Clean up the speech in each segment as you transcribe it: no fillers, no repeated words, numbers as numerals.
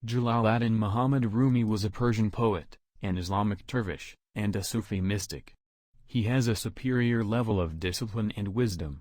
Jalaluddin Muhammad Rumi was a Persian poet, an Islamic dervish, and a Sufi mystic. He has a superior level of discipline and wisdom.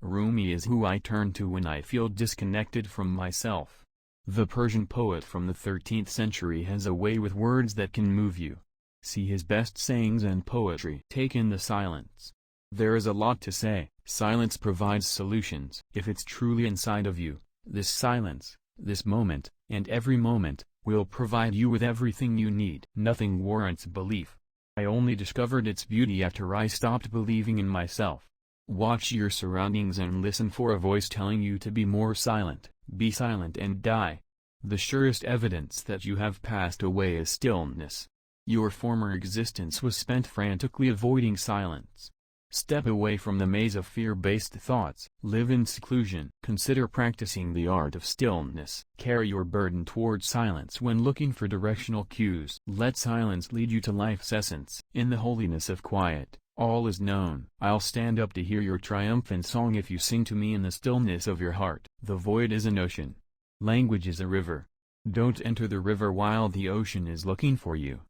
Rumi is who I turn to when I feel disconnected from myself. The Persian poet from the 13th century has a way with words that can move you. See his best sayings and poetry. Take in the silence. There is a lot to say. Silence provides solutions. If it's truly inside of you, this silence, this moment, and every moment, will provide you with everything you need. Nothing warrants belief. I only discovered its beauty after I stopped believing in myself. Watch your surroundings and listen for a voice telling you to be more silent. Be silent and die. The surest evidence that you have passed away is stillness. Your former existence was spent frantically avoiding silence. Step away from the maze of fear-based thoughts. Live in seclusion. Consider practicing the art of stillness. Carry your burden towards silence when looking for directional cues. Let silence lead you to life's essence. In the holiness of quiet, all is known. I'll stand up to hear your triumphant song if you sing to me in the stillness of your heart. The void is an ocean. Language is a river. Don't enter the river while the ocean is looking for you.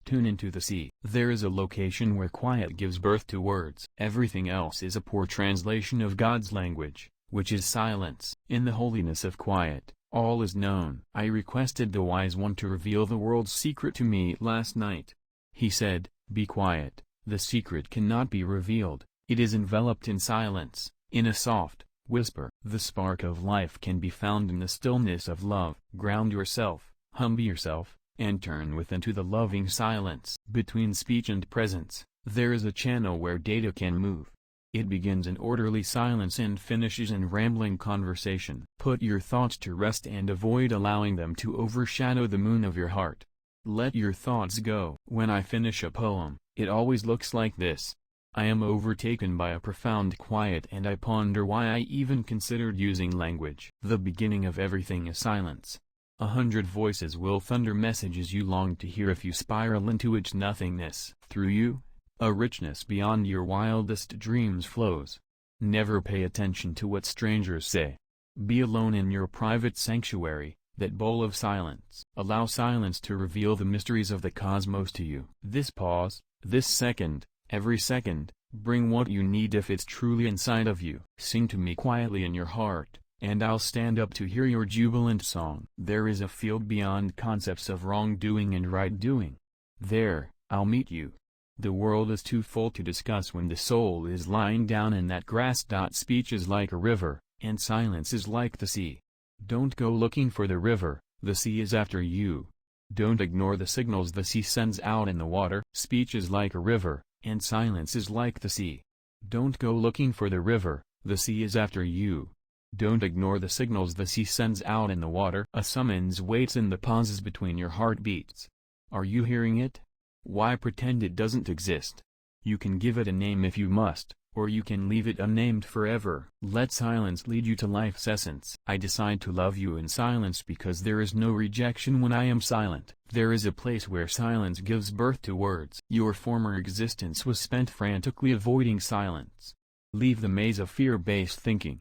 Tune into the sea. There is a location where quiet gives birth to words. Everything else is a poor translation of God's language, which is silence. In the holiness of quiet, all is known. I requested the Wise One to reveal the world's secret to me last night. He said, "Be quiet. The secret cannot be revealed. It is enveloped in silence, in a soft whisper. The spark of life can be found in the stillness of love. Ground yourself, humble yourself, and turn within to the loving silence." Between speech and presence, there is a channel where data can move. It begins in orderly silence and finishes in rambling conversation. Put your thoughts to rest and avoid allowing them to overshadow the moon of your heart. Let your thoughts go. When I finish a poem, it always looks like this. I am overtaken by a profound quiet and I ponder why I even considered using language. The beginning of everything is silence. 100 voices will thunder messages you long to hear if you spiral into its nothingness. Through you, a richness beyond your wildest dreams flows. Never pay attention to what strangers say. Be alone in your private sanctuary, that bowl of silence. Allow silence to reveal the mysteries of the cosmos to you. This pause, this second, every second, bring what you need if it's truly inside of you. Sing to me quietly in your heart, and I'll stand up to hear your jubilant song. There is a field beyond concepts of wrongdoing and right doing. There, I'll meet you. The world is too full to discuss when the soul is lying down in that grass. Speech is like a river, and silence is like the sea. Don't go looking for the river, the sea is after you. Don't ignore the signals the sea sends out in the water. Speech is like a river, and silence is like the sea. Don't go looking for the river, the sea is after you. Don't ignore the signals the sea sends out in the water. A summons waits in the pauses between your heartbeats. Are you hearing it? Why pretend it doesn't exist? You can give it a name if you must, or you can leave it unnamed forever. Let silence lead you to life's essence. I decide to love you in silence because there is no rejection when I am silent. There is a place where silence gives birth to words. Your former existence was spent frantically avoiding silence. Leave the maze of fear-based thinking.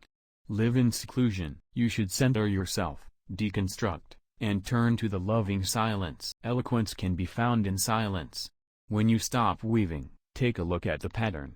Live in seclusion. You should center yourself, deconstruct, and turn to the loving silence. Eloquence can be found in silence. When you stop weaving, take a look at the pattern.